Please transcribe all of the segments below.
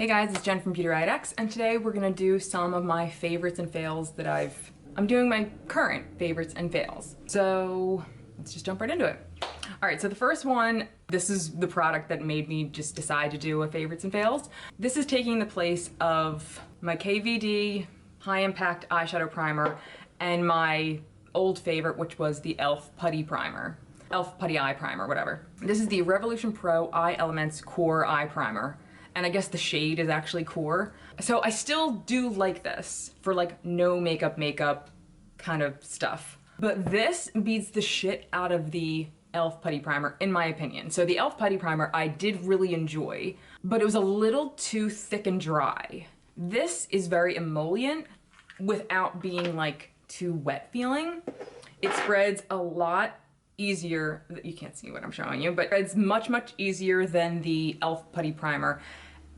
Hey guys, it's Jen from beautyriotx, and today we're gonna do some of my favorites and fails that I'm doing my current favorites and fails. So let's just jump right into it. All right, so the first one, this is the product that made me just decide to do a favorites and fails. This is taking the place of my KVD High Impact Eyeshadow Primer and my old favorite, which was the e.l.f. Putty Primer. e.l.f. Putty Eye Primer, whatever. This is the Revolution Pro Eye Elements Core Eye Primer. And I guess the shade is actually Core. So I still do like this for like no makeup kind of stuff. But this beats the shit out of the e.l.f. Putty Primer, in my opinion. So the e.l.f. Putty Primer I did really enjoy, but it was a little too thick and dry. This is very emollient without being like too wet feeling. It spreads a lot easier. You can't see what I'm showing you, but it's much easier than the e.l.f. Putty Primer,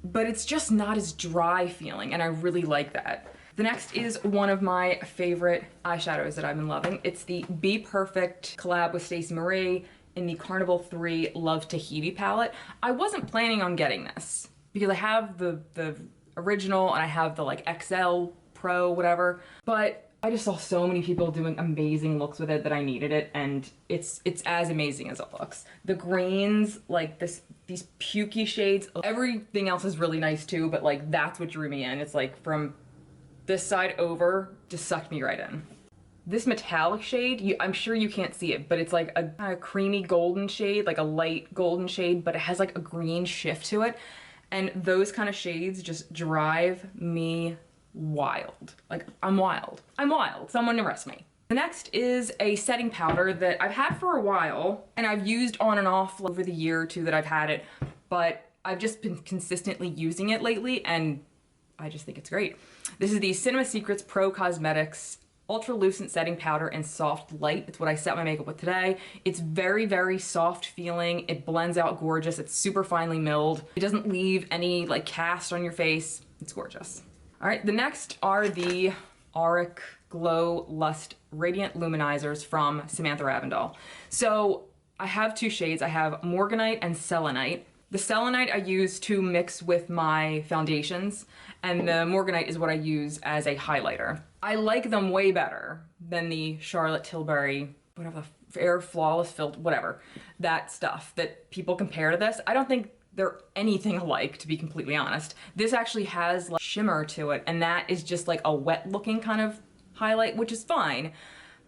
but it's just not as dry feeling, and I really like that. The next is one of my favorite eyeshadows that I've been loving. It's the Be Perfect collab with Stacey Marie in the Carnival 3 Love Tahiti palette. I wasn't planning on getting this because I have the original and I have the like XL Pro, whatever, but I just saw so many people doing amazing looks with it that I needed it, and it's as amazing as it looks. The greens, like these pukey shades, everything else is really nice too, but like that's what drew me in. It's like from this side over, just sucked me right in. This metallic shade, I'm sure you can't see it, but it's like a kind of creamy golden shade, like a light golden shade, but it has like a green shift to it. And those kind of shades just drive me wild. Like, I'm wild. I'm wild. Someone arrest me. The next is a setting powder that I've had for a while, and I've used on and off over the year or two that I've had it, but I've just been consistently using it lately, and I just think it's great. This is the Cinema Secrets Pro Cosmetics Ultra Lucent Setting Powder in Soft Light. It's what I set my makeup with today. It's very soft feeling. It blends out gorgeous. It's super finely milled. It doesn't leave any like cast on your face. It's gorgeous. All right, the next are the Auric Glow Lust Radiant Luminizers from Samantha Ravndal. So I have two shades. I have Morganite and Selenite. The Selenite I use to mix with my foundations, and the Morganite is what I use as a highlighter. I like them way better than the Charlotte Tilbury, whatever, the Air Flawless Filter, whatever, that stuff that people compare to this. I don't think they're anything alike, to be completely honest. This actually has like shimmer to it, and that is just like a wet looking kind of highlight, which is fine,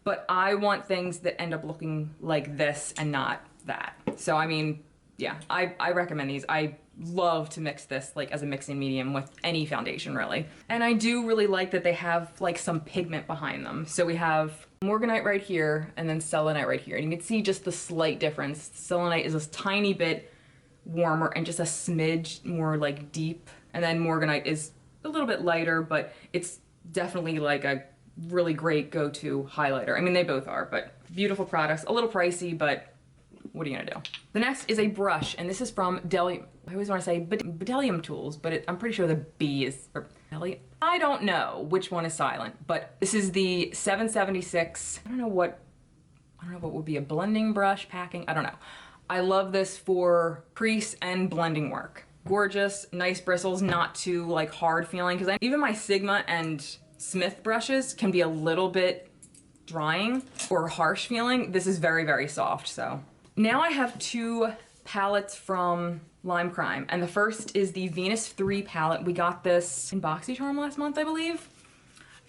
but I want things that end up looking like this and not that. So I mean, yeah, I recommend these. I love to mix this like as a mixing medium with any foundation really. And I do really like that they have like some pigment behind them. So we have Morganite right here and then Selenite right here. And you can see just the slight difference. Selenite is a tiny bit warmer and just a smidge more like deep, and then Morganite is a little bit lighter, but it's definitely like a really great go-to highlighter. I mean, they both are, but beautiful products, a little pricey, but what are you gonna do? The next is a brush, and this is from I always want to say Bdellium Tools, but I'm pretty sure the B is, or I don't know which one is silent, but this is the 776. I don't know what would be a blending brush, packing, I don't know. I love this for crease and blending work. Gorgeous, nice bristles, not too like hard feeling, because even my Sigma and Smith brushes can be a little bit drying or harsh feeling. This is very soft. So now I have two palettes from Lime Crime, and the first is the Venus 3 palette. We got this in BoxyCharm last month, I believe,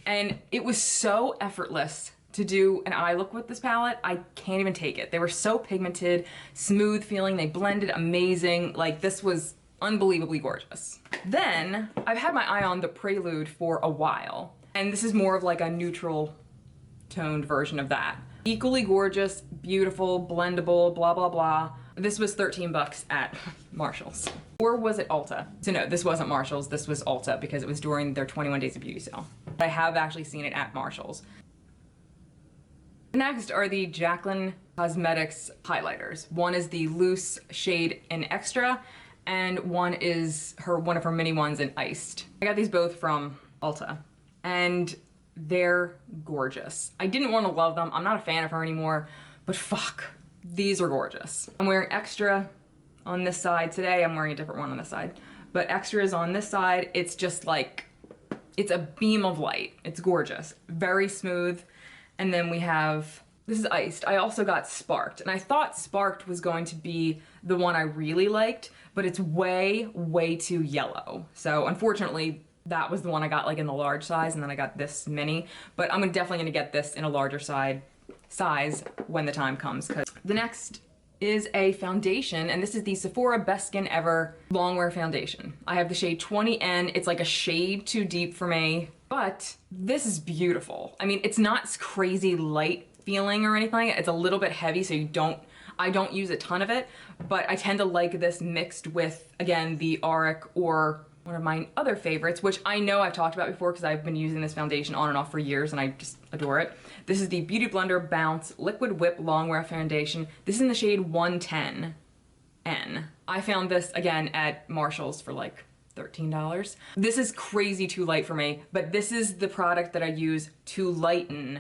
and it was so effortless to do an eye look with this palette. I can't even take it. They were so pigmented, smooth feeling, they blended amazing. Like, this was unbelievably gorgeous. Then I've had my eye on the Prelude for a while, and this is more of like a neutral toned version of that. Equally gorgeous, beautiful, blendable, blah blah blah. This was 13 bucks at Marshall's. Or was it Ulta? So no, this wasn't Marshall's, this was Ulta because it was during their 21 Days of Beauty sale. I have actually seen it at Marshall's. Next are the Jaclyn Cosmetics highlighters. One is the loose shade in Extra, and one is one of her mini ones in Iced. I got these both from Ulta, and they're gorgeous. I didn't want to love them. I'm not a fan of her anymore, but fuck, these are gorgeous. I'm wearing Extra on this side today. I'm wearing a different one on this side. but extras on this side, it's just like, it's a beam of light. It's gorgeous, very smooth. And then we have, this is iced. I also got sparked, and I thought sparked was going to be the one I really liked, but it's way, way too yellow. So unfortunately, that was the one I got like in the large size, and then I got this mini, but I'm definitely gonna get this in a larger size when the time comes. Because the next is a foundation, and this is the Sephora Best Skin Ever Longwear Foundation. I have the shade 20N. It's like a shade too deep for me, but this is beautiful. I mean, it's not crazy light feeling or anything. It's a little bit heavy, so I don't use a ton of it, but I tend to like this mixed with, again, the Auric or one of my other favorites, which I know I've talked about before because I've been using this foundation on and off for years and I just adore it. This is the Beauty Blender Bounce Liquid Whip Longwear Foundation. This is in the shade 110N. I found this, again, at Marshall's for like $13. This is crazy too light for me, but this is the product that I use to lighten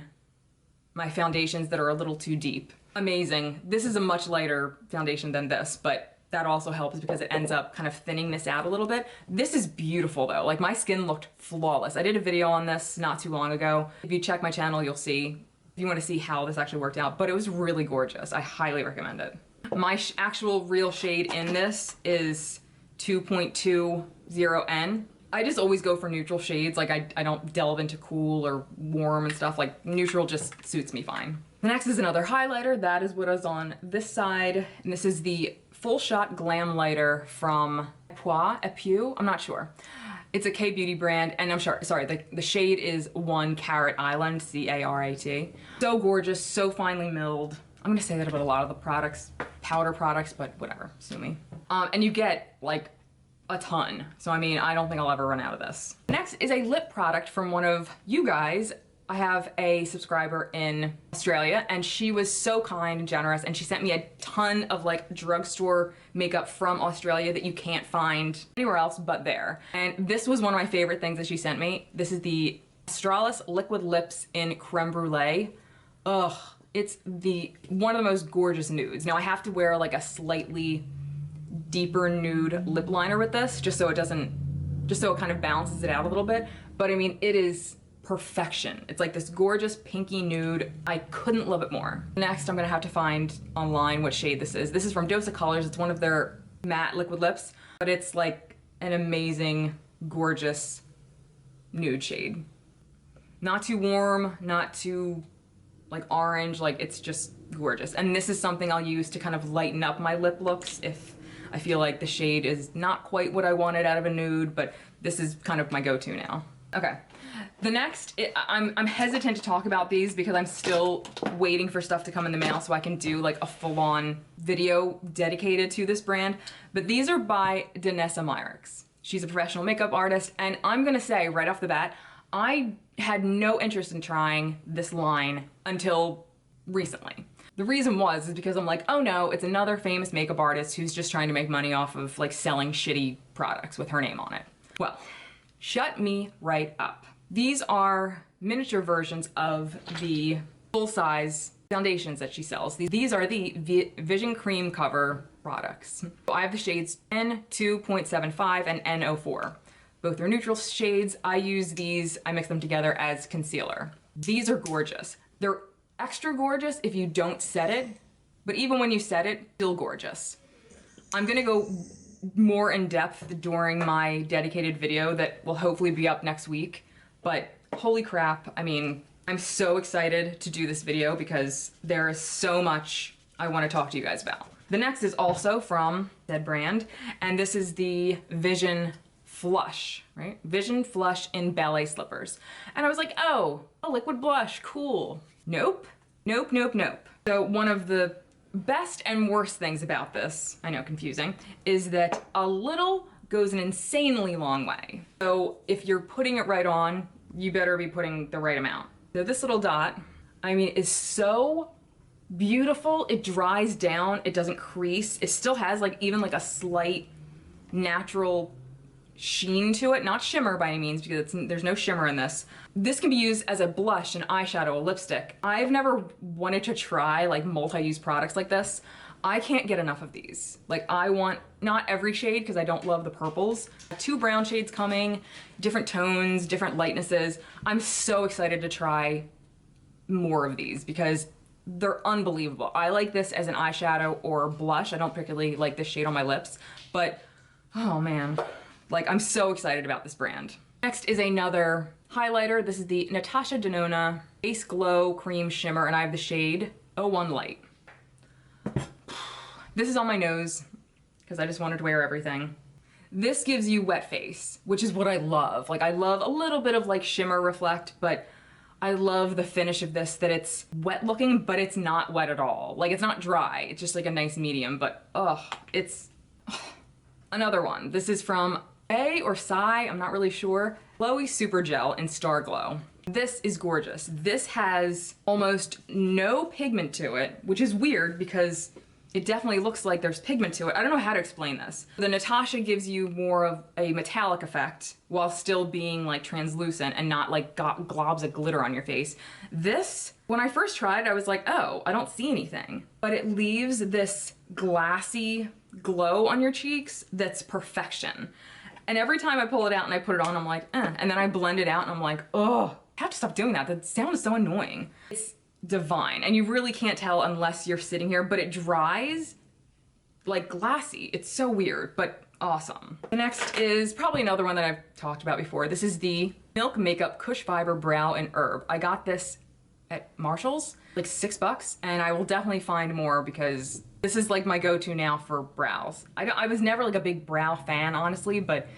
my foundations that are a little too deep. Amazing. This is a much lighter foundation than this, but that also helps because it ends up kind of thinning this out a little bit. This is beautiful though. Like, my skin looked flawless. I did a video on this not too long ago. If you check my channel, you'll see, if you want to see how this actually worked out, but it was really gorgeous. I highly recommend it. My actual real shade in this is 2.20N. I just always go for neutral shades. Like, I don't delve into cool or warm and stuff. Like, neutral just suits me fine. The next is another highlighter. That is what is on this side, and this is the Full Shot Glam Lighter from Epu. I'm not sure. It's a K-beauty brand, and I'm sorry, the shade is 1 Carat Island, C-A-R-A-T. So gorgeous, so finely milled. I'm gonna say that about a lot of the products, powder products, but whatever, sue me. And you get like a ton. So I mean, I don't think I'll ever run out of this. Next is a lip product from one of you guys. I have a subscriber in Australia, and she was so kind and generous, and she sent me a ton of like drugstore makeup from Australia that you can't find anywhere else but there. And this was one of my favorite things that she sent me. This is the Astralis Liquid Lips in Creme Brulee. Ugh, it's one of the most gorgeous nudes. Now I have to wear like a slightly deeper nude lip liner with this, just so it kind of balances it out a little bit. But I mean, it is perfection. It's like this gorgeous pinky nude. I couldn't love it more. Next, I'm gonna have to find online what shade this is. This is from Dose of Colors. It's one of their matte liquid lips, but it's like an amazing, gorgeous nude shade. Not too warm, not too like orange, like it's just gorgeous. And this is something I'll use to kind of lighten up my lip looks if I feel like the shade is not quite what I wanted out of a nude, but this is kind of my go-to now. Okay. The next, I'm hesitant to talk about these because I'm still waiting for stuff to come in the mail so I can do like a full-on video dedicated to this brand. But these are by Denessa Myricks. She's a professional makeup artist, and I'm gonna say right off the bat, I had no interest in trying this line until recently. The reason is because I'm like, oh no, it's another famous makeup artist who's just trying to make money off of like selling shitty products with her name on it. Well, shut me right up. These are miniature versions of the full-size foundations that she sells. These are the Vision Cream Cover products. I have the shades N2.75 and N04. Both are neutral shades. I use these, I mix them together as concealer. These are gorgeous. They're extra gorgeous if you don't set it, but even when you set it, still gorgeous. I'm gonna go more in depth during my dedicated video that will hopefully be up next week. But holy crap, I mean, I'm so excited to do this video because there is so much I want to talk to you guys about. The next is also from that brand, and this is the Vision Flush, right? Vision Flush in ballet slippers. And I was like, oh, a liquid blush, cool. Nope, nope, nope, nope. So one of the best and worst things about this, I know, confusing, is that a little goes an insanely long way. So if you're putting it right on, you better be putting the right amount. So this little dot, I mean, is so beautiful. It dries down, it doesn't crease. It still has like even like a slight natural sheen to it, not shimmer by any means because there's no shimmer in this. This can be used as a blush, an eyeshadow, a lipstick. I've never wanted to try like multi-use products like this. I can't get enough of these. Like, I want, not every shade because I don't love the purples. 2 brown shades coming, different tones, different lightnesses. I'm so excited to try more of these because they're unbelievable. I like this as an eyeshadow or blush. I don't particularly like this shade on my lips, but oh man, like I'm so excited about this brand. Next is another highlighter. This is the Natasha Denona Base Glow Cream Shimmer, and I have the shade 01 Light. This is on my nose because I just wanted to wear everything. This gives you wet face, which is what I love. Like, I love a little bit of like shimmer reflect, but I love the finish of this, that it's wet looking, but it's not wet at all. Like, it's not dry. It's just like a nice medium, but it's another one. This is from A or Psy, I'm not really sure. Glowy Super Gel in Star Glow. This is gorgeous. This has almost no pigment to it, which is weird because it definitely looks like there's pigment to it. I don't know how to explain this. The Natasha gives you more of a metallic effect while still being like translucent and not like globs of glitter on your face. This, when I first tried it, I was like, oh, I don't see anything. But it leaves this glassy glow on your cheeks that's perfection. And every time I pull it out and I put it on, I'm like, eh. And then I blend it out and I'm like, oh, I have to stop doing that. That sound is so annoying. It's divine, and you really can't tell unless you're sitting here, but it dries like glassy. It's so weird, but awesome. The next is probably another one that I've talked about before. This is the Milk Makeup Kush Fiber Brow and Herb. I got this at Marshall's, like $6, and I will definitely find more because this is like my go-to now for brows. I was never like a big brow fan, honestly, but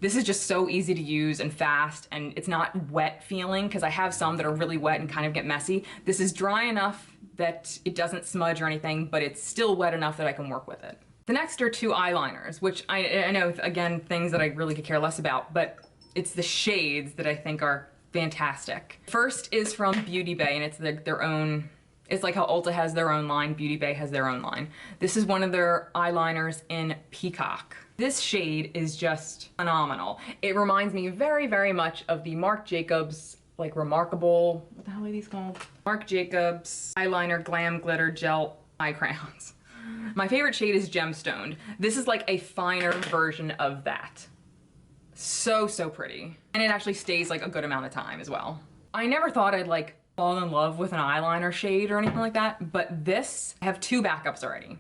this is just so easy to use and fast, and it's not wet feeling because I have some that are really wet and kind of get messy. This is dry enough that it doesn't smudge or anything, but it's still wet enough that I can work with it. The next are 2 eyeliners, which I know, again, things that I really could care less about, but it's the shades that I think are fantastic. First is from Beauty Bay, and it's their own, it's like how Ulta has their own line, Beauty Bay has their own line. This is one of their eyeliners in Peacock. This shade is just phenomenal. It reminds me very, very much of the Marc Jacobs, like Remarkable, what the hell are these called? Marc Jacobs Eyeliner Glam Glitter Gel Eye Crayons. My favorite shade is Gemstoned. This is like a finer version of that. So, so pretty. And it actually stays like a good amount of time as well. I never thought I'd like fall in love with an eyeliner shade or anything like that, but this, I have 2 backups already.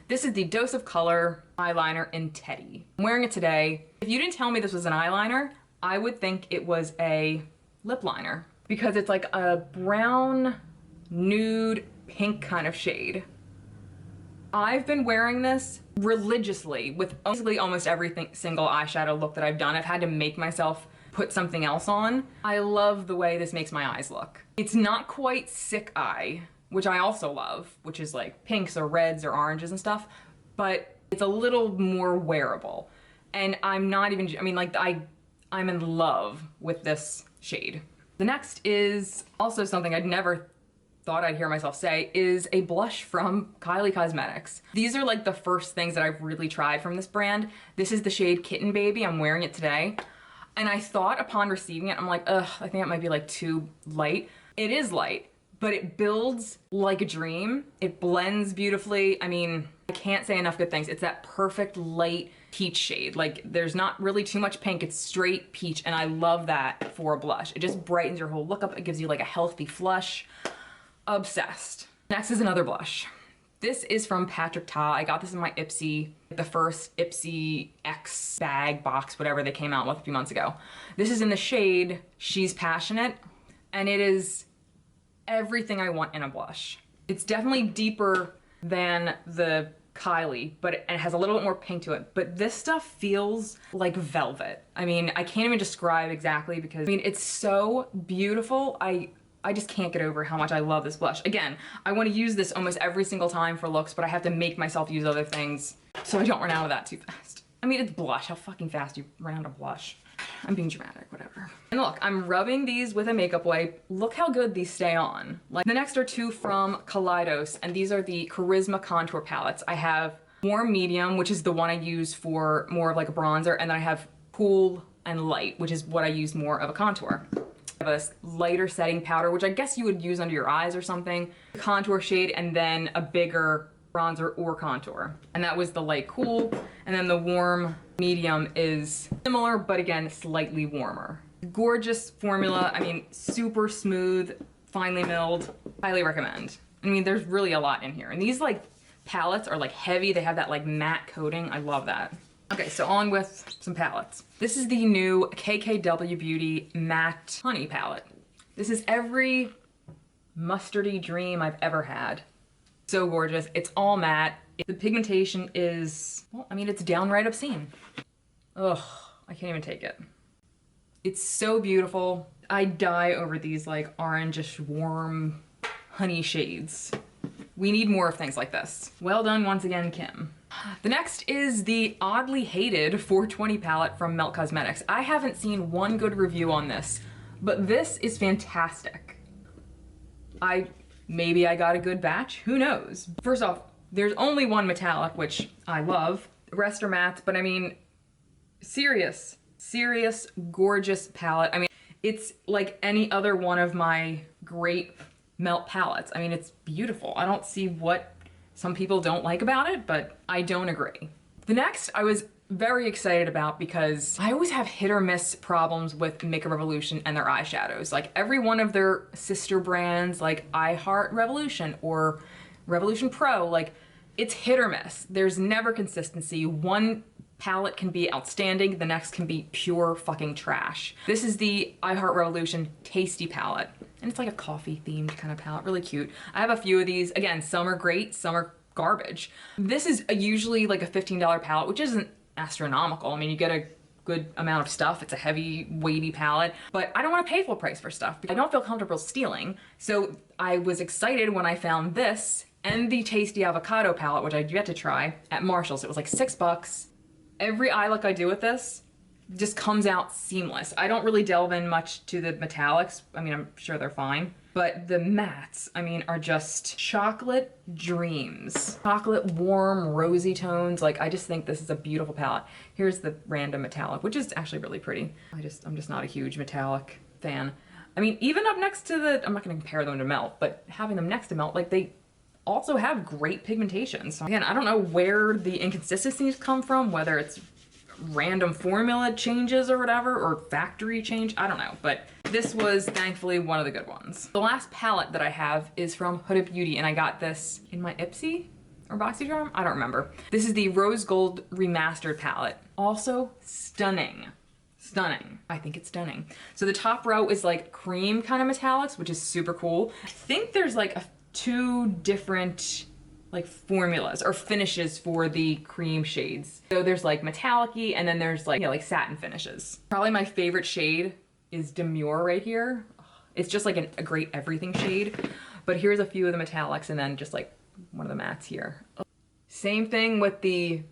This is the Dose of Color eyeliner in Teddy. I'm wearing it today. If you didn't tell me this was an eyeliner, I would think it was a lip liner because it's like a brown, nude, pink kind of shade. I've been wearing this religiously with basically almost every single eyeshadow look that I've done. I've had to make myself put something else on. I love the way this makes my eyes look. It's not quite sick eye, which I also love, which is like pinks or reds or oranges and stuff, but it's a little more wearable. And I'm not even, I mean, like I'm in love with this shade. The next is also something I'd never thought I'd hear myself say, is a blush from Kylie Cosmetics. These are like the first things that I've really tried from this brand. This is the shade Kitten Baby. I'm wearing it today. And I thought upon receiving it, I'm like, ugh, I think it might be like too light. It is light, but it builds like a dream. It blends beautifully. I mean, I can't say enough good things. It's that perfect light peach shade. Like, there's not really too much pink. It's straight peach, and I love that for a blush. It just brightens your whole look up. It gives you like a healthy flush. Obsessed. Next is another blush. This is from Patrick Ta. I got this in my Ipsy, the first Ipsy X bag box, whatever they came out with a few months ago. This is in the shade She's Passionate, and it is everything I want in a blush. It's definitely deeper than the Kylie, but it has a little bit more pink to it. But this stuff feels like velvet. I mean, I can't even describe exactly because, I mean, it's so beautiful. I just can't get over how much I love this blush. Again, I want to use this almost every single time for looks, but I have to make myself use other things so I don't run out of that too fast. I mean, it's blush. How fucking fast do you run out of blush? I'm being dramatic, whatever. And look, I'm rubbing these with a makeup wipe. Look how good these stay on. Like, the next are 2 from Kaleidos, and these are the Charisma Contour Palettes. I have Warm Medium, which is the one I use for more of like a bronzer, and then I have Cool and Light, which is what I use more of a contour. I have a lighter setting powder, which I guess you would use under your eyes or something, contour shade, and then a bigger bronzer or contour. And that was the light cool, and then the warm medium is similar, but again, slightly warmer. Gorgeous formula. I mean, super smooth, finely milled. Highly recommend. I mean, there's really a lot in here. And these like palettes are like heavy. They have that like matte coating. I love that. Okay, so on with some palettes. This is the new KKW Beauty Matte Honey palette. This is every mustardy dream I've ever had. So gorgeous. It's all matte. The pigmentation is, well, I mean, it's downright obscene. Ugh, I can't even take it. It's so beautiful. I die over these like orangish warm honey shades. We need more of things like this. Well done once again, Kim. The next is the oddly hated 420 palette from Melt Cosmetics. I haven't seen one good review on this, but this is fantastic. Maybe I got a good batch, who knows? First off, there's only one metallic, which I love. The rest are mattes, but I mean, serious, gorgeous palette. I mean, it's like any other one of my great melt palettes. I mean, it's beautiful. I don't see what some people don't like about it, but I don't agree. The next I was very excited about because I always have hit or miss problems with Makeup Revolution and their eyeshadows. Like every one of their sister brands, like I Heart Revolution or Revolution Pro, like it's hit or miss. There's never consistency. One palette can be outstanding, the next can be pure fucking trash. This is the I Heart Revolution Tasty palette. And it's like a coffee themed kind of palette, really cute. I have a few of these. Again, some are great, some are garbage. This is usually like a $15 palette, which isn't astronomical. I mean, you get a good amount of stuff. It's a heavy, weighty palette, but I don't want to pay full price for stuff because I don't feel comfortable stealing. So I was excited when I found this and the Tasty Avocado palette, which I'd yet to try, at Marshall's. It was like $6. Every eye look I do with this just comes out seamless. I don't really delve in much to the metallics. I mean, I'm sure they're fine. But the mattes, I mean, are just chocolate dreams. Chocolate, warm, rosy tones. Like, I just think this is a beautiful palette. Here's the random metallic, which is actually really pretty. I'm just not a huge metallic fan. I mean, even up next to the, I'm not gonna compare them to Melt, but having them next to Melt, like they also have great pigmentation. So again, I don't know where the inconsistencies come from, whether it's random formula changes or whatever, or factory change, I don't know, but this was thankfully one of the good ones. The last palette that I have is from Huda Beauty, and I got this in my Ipsy or BoxyCharm, I don't remember. This is the Rose Gold Remastered palette. Also stunning. Stunning. I think it's stunning. So the top row is like cream kind of metallics, which is super cool. I think there's like two different like formulas or finishes for the cream shades. So there's like metallic-y and then there's like, you know, like satin finishes. Probably my favorite shade is Demure right here. It's just like a great everything shade. But here's a few of the metallics and then just like one of the mattes here. Same thing with the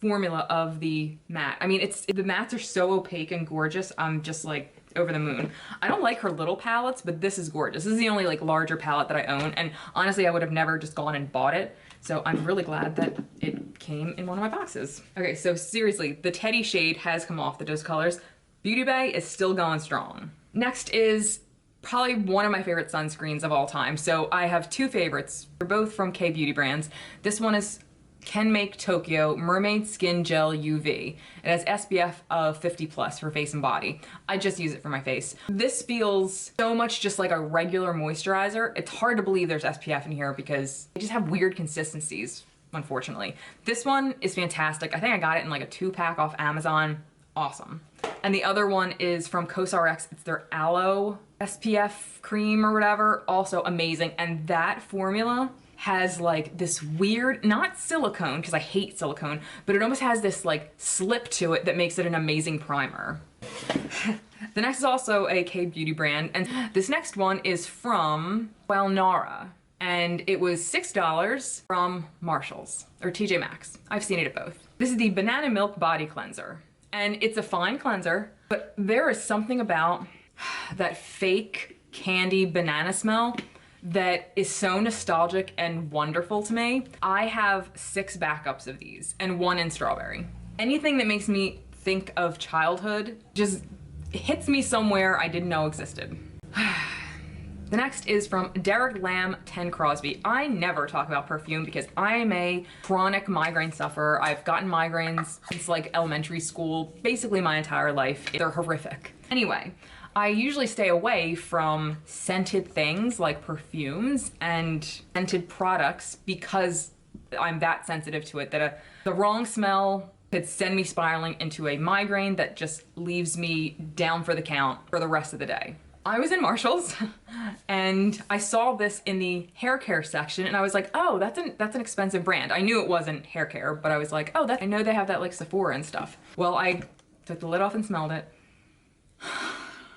formula of the matte. I mean, the mattes are so opaque and gorgeous. I'm just like over the moon. I don't like her little palettes, but this is gorgeous. This is the only like larger palette that I own, and honestly I would have never just gone and bought it, so I'm really glad that it came in one of my boxes. Okay, so seriously, the Teddy shade has come off the Dose Colors. Beauty Bay is still going strong. Next is probably one of my favorite sunscreens of all time. So I have two favorites. They're both from K Beauty brands. This one is Can Make Tokyo Mermaid Skin Gel UV. It has SPF of 50+ for face and body. I just use it for my face. This feels so much just like a regular moisturizer. It's hard to believe there's SPF in here because they just have weird consistencies, unfortunately. This one is fantastic. I think I got it in like a 2-pack off Amazon. Awesome. And the other one is from CosRx. It's their Aloe SPF cream or whatever. Also amazing. And that formula has like this weird, not silicone, because I hate silicone, but it almost has this like slip to it that makes it an amazing primer. The next is also a K Beauty brand, and this next one is from Nara, and it was $6 from Marshall's, or TJ Maxx. I've seen it at both. This is the Banana Milk Body Cleanser, and it's a fine cleanser, but there is something about that fake candy banana smell that is so nostalgic and wonderful to me. I have 6 backups of these and 1 in strawberry. Anything that makes me think of childhood just hits me somewhere I didn't know existed. The next is from Derek Lam 10 Crosby. I never talk about perfume because I am a chronic migraine sufferer. I've gotten migraines since like elementary school, basically my entire life. They're horrific. Anyway, I usually stay away from scented things like perfumes and scented products because I'm that sensitive to it that the wrong smell could send me spiraling into a migraine that just leaves me down for the count for the rest of the day. I was in Marshall's and I saw this in the hair care section and I was like, oh, that's an expensive brand. I knew it wasn't hair care, but I was like, oh, I know they have that like Sephora and stuff. Well, I took the lid off and smelled it.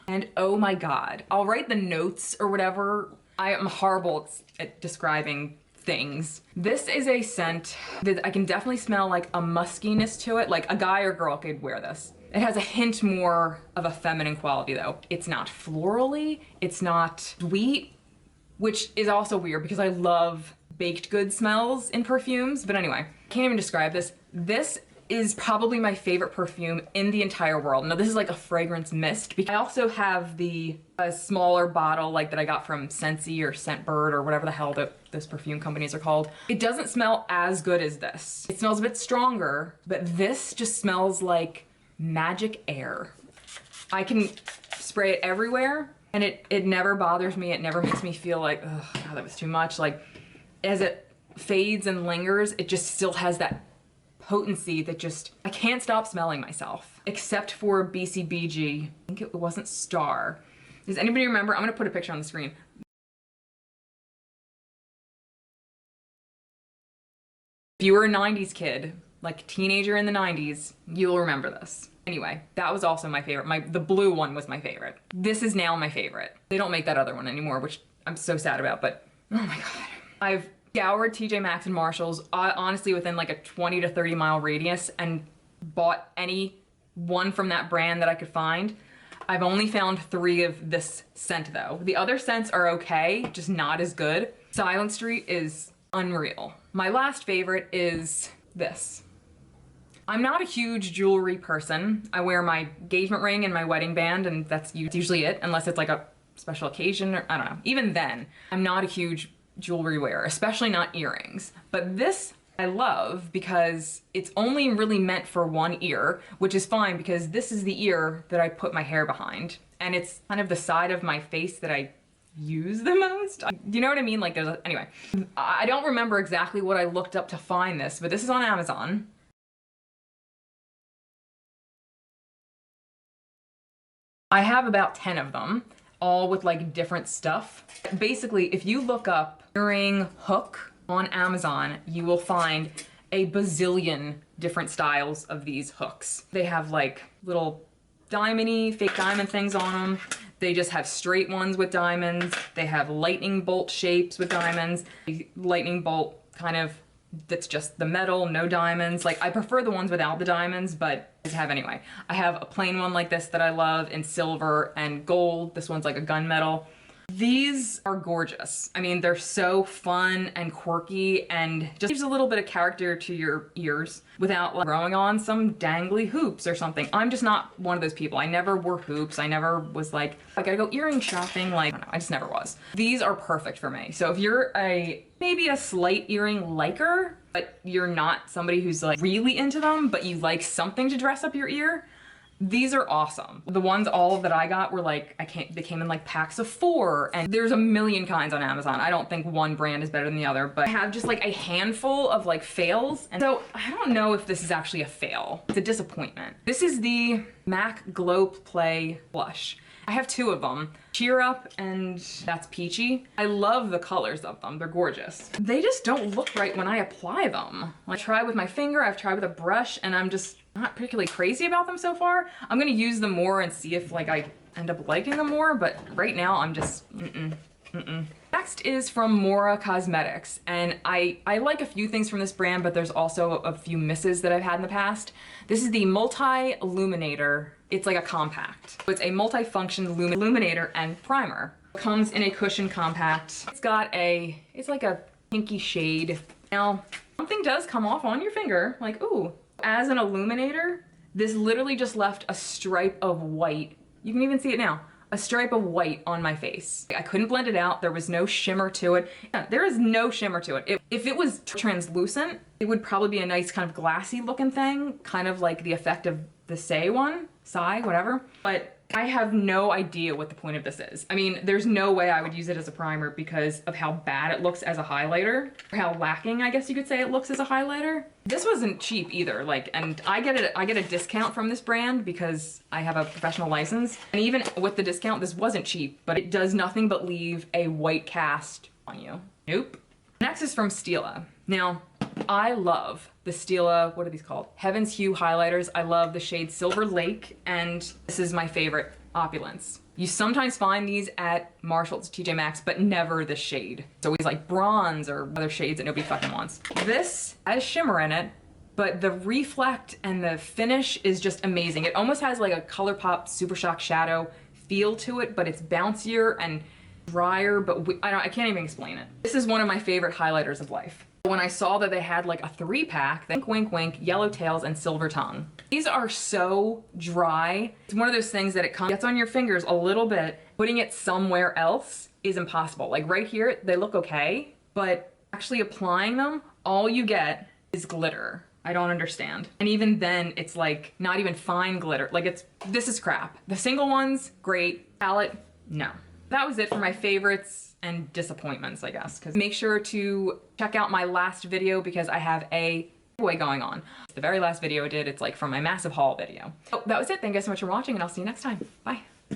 And oh my God, I'll write the notes or whatever. I am horrible at describing things. This is a scent that I can definitely smell like a muskiness to it. Like a guy or girl could wear this. It has a hint more of a feminine quality though. It's not florally, it's not sweet, which is also weird because I love baked good smells in perfumes. But anyway, I can't even describe this. This is probably my favorite perfume in the entire world. Now this is like a fragrance mist. I also have a smaller bottle like that I got from Scentsy or Scentbird or whatever the hell those perfume companies are called. It doesn't smell as good as this. It smells a bit stronger, but this just smells like magic air. I can spray it everywhere and it never bothers me. It never makes me feel like, oh God, that was too much. Like as it fades and lingers, it just still has that potency that just, I can't stop smelling myself, except for BCBG. I think it wasn't Star. Does anybody remember? I'm gonna put a picture on the screen. If you were a 90s kid, like a teenager in the 90s, you'll remember this. Anyway, that was also my favorite. The blue one was my favorite. This is now my favorite. They don't make that other one anymore, which I'm so sad about, but oh my God. I've scoured TJ Maxx and Marshalls, honestly within like a 20 to 30 mile radius and bought any one from that brand that I could find. I've only found 3 of this scent though. The other scents are okay, just not as good. Silent Street is unreal. My last favorite is this. I'm not a huge jewelry person. I wear my engagement ring and my wedding band and that's usually it, unless it's like a special occasion or I don't know. Even then, I'm not a huge jewelry wearer, especially not earrings. But this I love because it's only really meant for one ear, which is fine because this is the ear that I put my hair behind. And it's kind of the side of my face that I use the most. You know what I mean? Like anyway, I don't remember exactly what I looked up to find this, but this is on Amazon. I have about 10 of them, all with like different stuff. Basically, if you look up earring hook on Amazon, you will find a bazillion different styles of these hooks. They have like little diamond-y, fake diamond things on them. They just have straight ones with diamonds. They have lightning bolt shapes with diamonds. Lightning bolt kind of, that's just the metal, no diamonds. Like I prefer the ones without the diamonds, but I have anyway. I have a plain one like this that I love in silver and gold. This one's like a gunmetal. These are gorgeous. I mean, they're so fun and quirky and just gives a little bit of character to your ears without like throwing on some dangly hoops or something. I'm just not one of those people. I never wore hoops. I never was like, I gotta go earring shopping. Like, I don't know, I just never was. These are perfect for me. So if you're maybe a slight earring liker, but you're not somebody who's like really into them, but you like something to dress up your ear, these are awesome. The ones all that I got were like, they came in like packs of 4 and there's a million kinds on Amazon. I don't think one brand is better than the other, but I have just like a handful of like fails. And so I don't know if this is actually a fail. It's a disappointment. This is the MAC Glow Play blush. I have 2 of them, Cheer Up and that's Peachy. I love the colors of them, they're gorgeous. They just don't look right when I apply them. I tried with my finger, I've tried with a brush, and I'm just not particularly crazy about them so far. I'm gonna use them more and see if like I end up liking them more, but right now I'm just, Next is from Mora Cosmetics, and I like a few things from this brand, but there's also a few misses that I've had in the past. This is the Multi-Illuminator. It's like a compact. So it's a multi-function illuminator and primer. It comes in a cushion compact. It's like a pinky shade. Now, something does come off on your finger, like, ooh. As an illuminator, this literally just left a stripe of white. You can even see it now. a stripe of white on my face. I couldn't blend it out. There was no shimmer to it. Yeah, there is no shimmer to it. If it was translucent, it would probably be a nice kind of glassy looking thing, kind of like the effect of the Say one, Sai, whatever. But I have no idea what the point of this is. I mean, there's no way I would use it as a primer because of how bad it looks as a highlighter, or how lacking, I guess you could say, it looks as a highlighter. This wasn't cheap either, like, and I get a discount from this brand because I have a professional license. And even with the discount, this wasn't cheap, but it does nothing but leave a white cast on you. Nope. Next is from Stila. Now, I love the Stila, what are these called? Heaven's Hue highlighters. I love the shade Silver Lake, and this is my favorite, Opulence. You sometimes find these at Marshall's, TJ Maxx, but never this shade. It's always like bronze or other shades that nobody fucking wants. This has shimmer in it, but the reflect and the finish is just amazing. It almost has like a ColourPop Super Shock shadow feel to it, but it's bouncier and drier, but I can't even explain it. This is one of my favorite highlighters of life. When I saw that they had like a 3-pack, Wink Wink Wink, Yellowtails, and Silver Tongue. These are so dry. It's one of those things that it gets on your fingers a little bit. Putting it somewhere else is impossible. Like right here, they look okay, but actually applying them, all you get is glitter. I don't understand. And even then, it's like not even fine glitter. Like this is crap. The single ones, great. Palette, no. That was it for my favorites and disappointments, I guess. Because make sure to check out my last video because I have a giveaway going on. The very last video I did, it's like from my massive haul video. So that was it. Thank you guys so much for watching, and I'll see you next time. Bye.